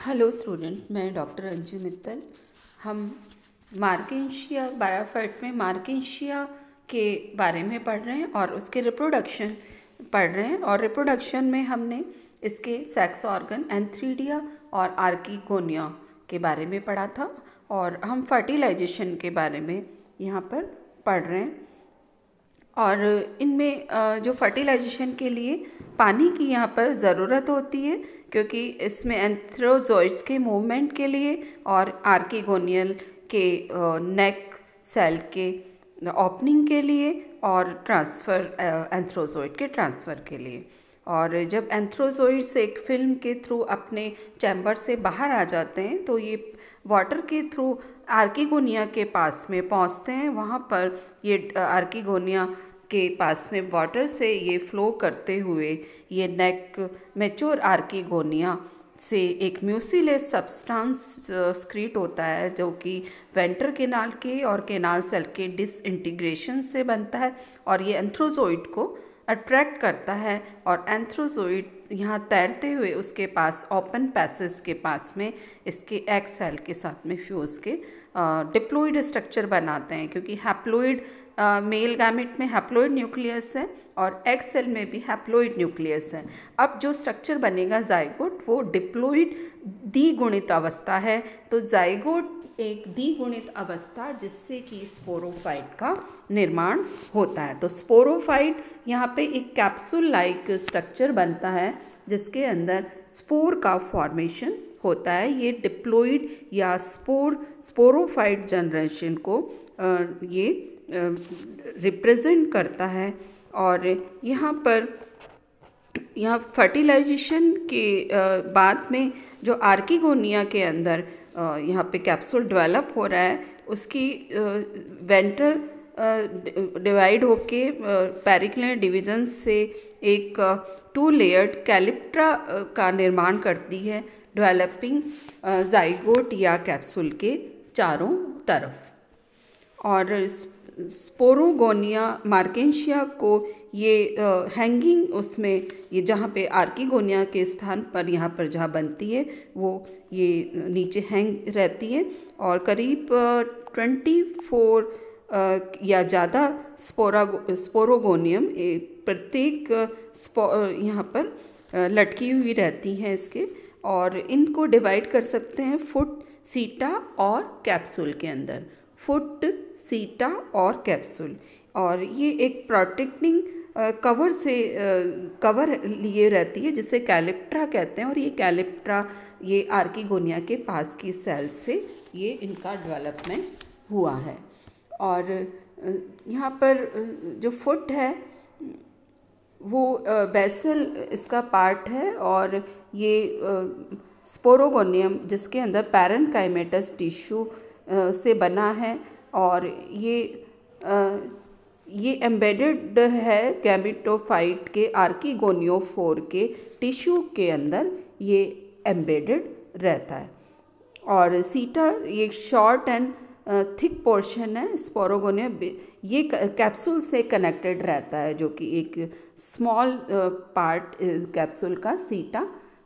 Hello student, मैं doctor Anju Mittal. हम Marchantia बायोफाइट में मार्केंशिया के बारे में पढ़ रहे हैं और उसके रिप्रोडक्शन पढ़ रहे हैं। और रिप्रोडक्शन में हमने इसके सेक्स ऑर्गन एंथ्रीडिया और आर्किगोनिया के बारे में पढ़ा था और हम फर्टिलाइजेशन के बारे में यहाँ पर पढ़ रहे हैं। और इनमें जो फर्टिलाइजेशन के लिए पानी की यहाँ पर ज़रूरत होती है, क्योंकि इसमें एंथ्रोजोइड्स के मूवमेंट के लिए और आर्किगोनियल के नेक सेल के ओपनिंग के लिए और ट्रांसफ़र एंथ्रोजोइड के ट्रांसफ़र के लिए। और जब एंथ्रोजोइड्स एक फिल्म के थ्रू अपने चैम्बर से बाहर आ जाते हैं तो ये वाटर के थ्रू आर्किगोनिया के पास में पहुंचते हैं। वहाँ पर ये आर्किगोनिया के पास में वाटर से ये फ्लो करते हुए ये नेक मैच्योर आर्किगोनिया से एक म्यूसिलेस सब्सटेंस स्क्रीट होता है, जो कि वेंट्रल केनाल के और केनाल सेल के डिसइंटीग्रेशन से बनता है और ये एंथ्रोजोइड को अट्रैक्ट करता है। और एंथ्रोजोइड यहाँ तैरते हुए उसके पास ओपन पैसेज के पास में इसके एग सेल के साथ में फ्यूज के डिप्लॉइड स्ट्रक्चर बनाते हैं, क्योंकि हैप्लॉइड मेल गैमेट में हैप्लॉइड न्यूक्लियस है और एग सेल में भी हैप्लॉइड न्यूक्लियस है। अब जो स्ट्रक्चर बनेगा जाइगोट, वो डिप्लॉइड द्विगुणित अवस्था है। तो जाइगोट एक द्विगुणित अवस्था जिससे कि स्पोरोफाइट का निर्माण होता है। तो स्पोरोफाइट यहाँ पे एक कैप्सूल लाइक स्ट्रक्चर बनता है जिसके अंदर स्पोर का फॉर्मेशन होता है। ये डिप्लॉइड या स्पोरोफाइट जनरेशन को ये रिप्रेजेंट करता है। और यहाँ फर्टिलाइजेशन के बाद में जो आर्किगोनिया के अंदर यहाँ पे कैप्सूल डेवलप हो रहा है, उसकी वेंट्रल डिवाइड होके पेरिक्लिनल डिवीजन से एक 2 लेयर्ड कैलिप्ट्रा का निर्माण करती है, डेवलपिंग जाइगोट या कैप्सूल के चारों तरफ। और स्पोरोगोनिया मार्केंशिया को ये हैंगिंग उसमें ये जहाँ पे आर्किगोनिया के स्थान पर यहाँ पर जहाँ बनती है वो ये नीचे हैंग रहती है। और करीब 24 या ज़्यादा स्पोरोगोनियम प्रत्येक यहाँ पर लटकी हुई रहती हैं इसके। और इनको डिवाइड कर सकते हैं फुट, सीटा और कैप्सूल के अंदर, फुट, सीटा और कैप्सूल। और ये एक प्रोटेक्टिंग कवर से कवर लिए रहती है जिसे कैलिप्ट्रा कहते हैं। और ये कैलिप्ट्रा ये आर्किगोनिया के पास की सेल से ये इनका डेवलपमेंट हुआ है। और यहाँ पर जो फुट है वो बेसल इसका पार्ट है और ये स्पोरोगोनियम जिसके अंदर पैरेन्काइमेटस टिश्यू से बना है। और ये एम्बेडेड है गैमेटोफाइट के आर्किगोनियोफोर के टिश्यू के अंदर ये एम्बेडेड रहता है। और सीटा ये शॉर्ट एंड थिक पोर्शन है स्पोरोगोनिया, ये कैप्सूल से कनेक्टेड रहता है, जो कि एक स्मॉल पार्ट कैप्सूल का सीटा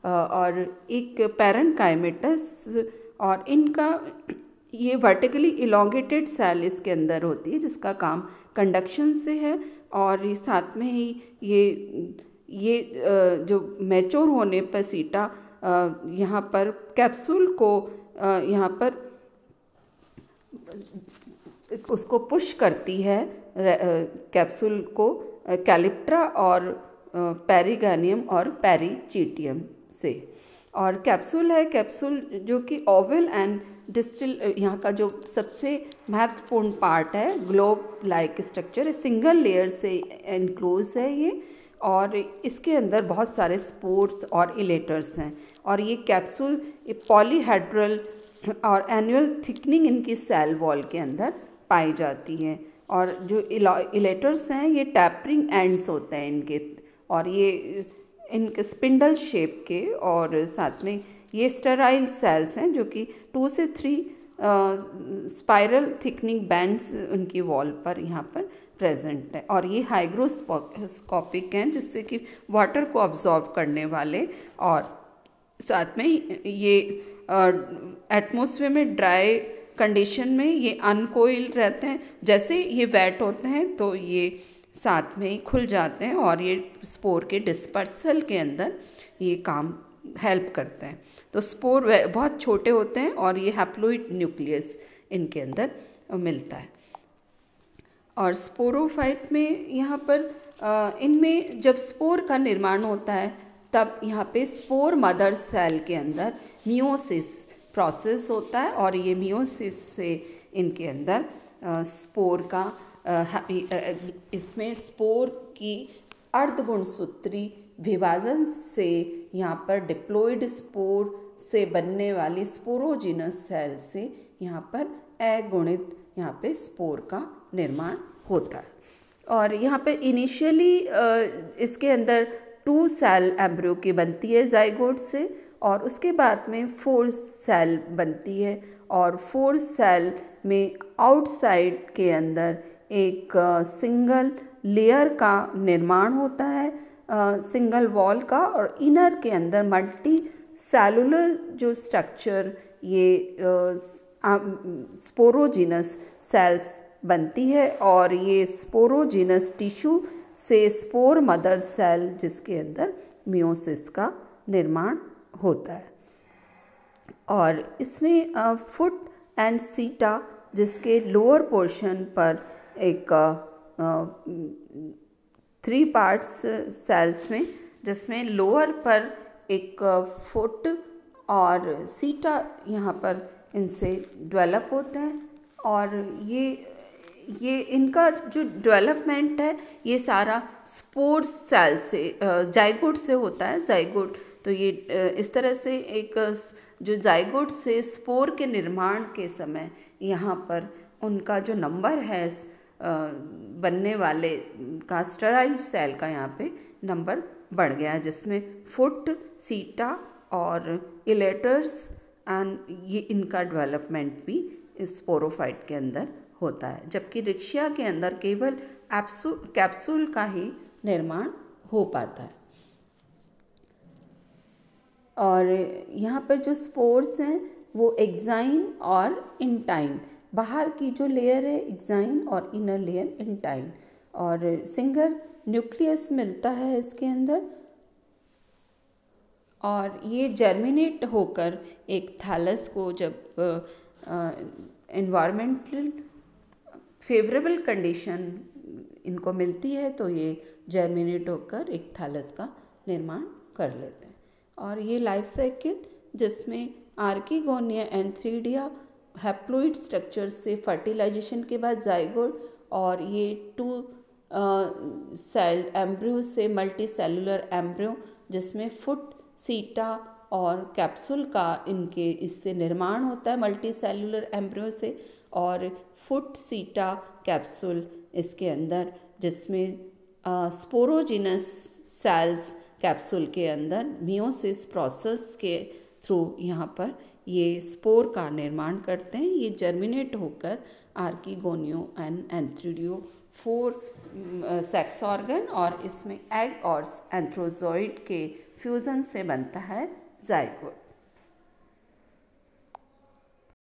और एक पैरेन्काइमेटस। और इनका ये वर्टिकली इलोंगेटेड सेल इसके अंदर होती है जिसका काम कंडक्शन से है। और साथ में ही ये जो मैच्योर होने पर सीटा यहाँ पर कैप्सूल को यहाँ पर उसको पुश करती है कैप्सूल को कैलिप्ट्रा और पेरिगैनियम और पेरिचीटियम से। और कैप्सूल है, कैप्सूल जो कि ओवल एंड डिस्टल यहाँ का जो सबसे महत्वपूर्ण पार्ट है, globe like structure, single layer से एनक्लोज है ये। और इसके अंदर बहुत सारे स्पोर्स और इलेटर्स हैं। और ये कैप्सूल पॉलीहेड्रल और एनुअल थिकनिंग इनकी सेल वॉल के अंदर पाई जाती है। और जो इलेटर्स हैं ये टैपरिंग एंड्स होते हैं इनके, और ये इनके स्पिंडल शेप के। और साथ में ये स्टेराइल सेल्स हैं जो कि 2 से 3 स्पाइरल थिकनिंग बैंड्स उनकी वॉल पर यहाँ पर प्रेजेंट है। और ये हाइग्रोस्कोपिक हैं जिससे कि वाटर को अब्जॉर्ब करने वाले और साथ में ये एटमॉस्फेयर में ड्राई कंडीशन में ये अनकोइल रहते हैं। जैसे ये वेट होते हैं तो ये साथ में ही खुल जाते हैं और ये स्पोर के डिस्पर्सल के अंदर ये काम हेल्प करते हैं। तो स्पोर बहुत छोटे होते हैं और ये हैप्लोइड न्यूक्लियस इनके अंदर मिलता है। और स्पोरोफाइट में यहाँ पर इनमें जब स्पोर का निर्माण होता है तब यहाँ पे स्पोर मदर सेल के अंदर मियोसिस प्रोसेस होता है और ये मियोसिस से इनके अंदर स्पोर का इसमें स्पोर की अर्धगुणसूत्री विभाजन से यहाँ पर डिप्लॉइड स्पोर से बनने वाली स्पोरोजिनस सेल से यहाँ पर अगुणित यहाँ पे स्पोर का निर्माण होता है। और यहाँ पे इनिशियली इसके अंदर 2 सेल एम्ब्रियो की बनती है जाइगोट से और उसके बाद में 4 सेल बनती है और 4 सेल में आउटसाइड के अंदर एक सिंगल लेयर का निर्माण होता है, सिंगल वॉल का, और इनर के अंदर मल्टी सेलुलर जो स्ट्रक्चर ये स्पोरोजिनस सेल्स बनती है और ये स्पोरोजिनस टिश्यू से स्पोर मदर सेल जिसके अंदर मियोसिस का निर्माण होता है। और इसमें फुट एंड सीटा जिसके लोअर पोर्शन पर एक 3 पार्ट्स सेल्स में, जिसमें लोअर पर एक फुट और सीटा यहाँ पर इनसे डेवलप होते हैं। और ये इनका जो डेवलपमेंट है ये सारा स्पोर सेल से जाइगोट से होता है। जाइगोट तो ये इस तरह से एक जो जाइगोट से स्पोर के निर्माण के समय यहाँ पर उनका जो नंबर है बनने वाले का स्टेराइल सेल का यहाँ पे नंबर बढ़ गया है, जिसमें फुट, सीटा और इलेटर्स एंड ये इनका डेवलपमेंट भी स्पोरोफाइट के अंदर होता है। जबकि रिक्शिया के अंदर केवल कैप्सूल का ही निर्माण हो पाता है। और यहाँ पर जो स्पोर्स हैं वो एक्साइन और इंटाइन, बाहर की जो लेयर है एक्साइन और इनर लेयर इंटाइन, और सिंगल न्यूक्लियस मिलता है इसके अंदर। और ये जर्मिनेट होकर एक थैलस को जब एनवायरमेंटल फेवरेबल कंडीशन इनको मिलती है तो ये जर्मिनेट होकर एक थैलस का निर्माण कर लेते हैं। और ये लाइफ साइकिल जिसमें आर्किगोनिया एंथ्रीडिया हैप्लोइड स्ट्रक्चर से फर्टिलाइजेशन के बाद जाइगोट और ये 2 सेल एम्ब्रियो से मल्टी सेलुलर एम्ब्रियो जिसमें फुट, सीटा और कैप्सूल का इनके इससे निर्माण होता है मल्टी सेलुलर एम्ब्रियो से, और फुट, सीटा, कैप्सूल इसके अंदर जिसमें स्पोरोजिनस सेल्स कैप्सूल के अंदर मियोसिस प्रोसेस के थ्रू यहाँ पर ये स्पोर का निर्माण करते हैं। ये जर्मिनेट होकर आर्किगोनियो एंड एंथ्रीडियो 4 सेक्स ऑर्गन और इसमें एग और एंथ्रोजॉइड के फ्यूजन से बनता है जाइगोट।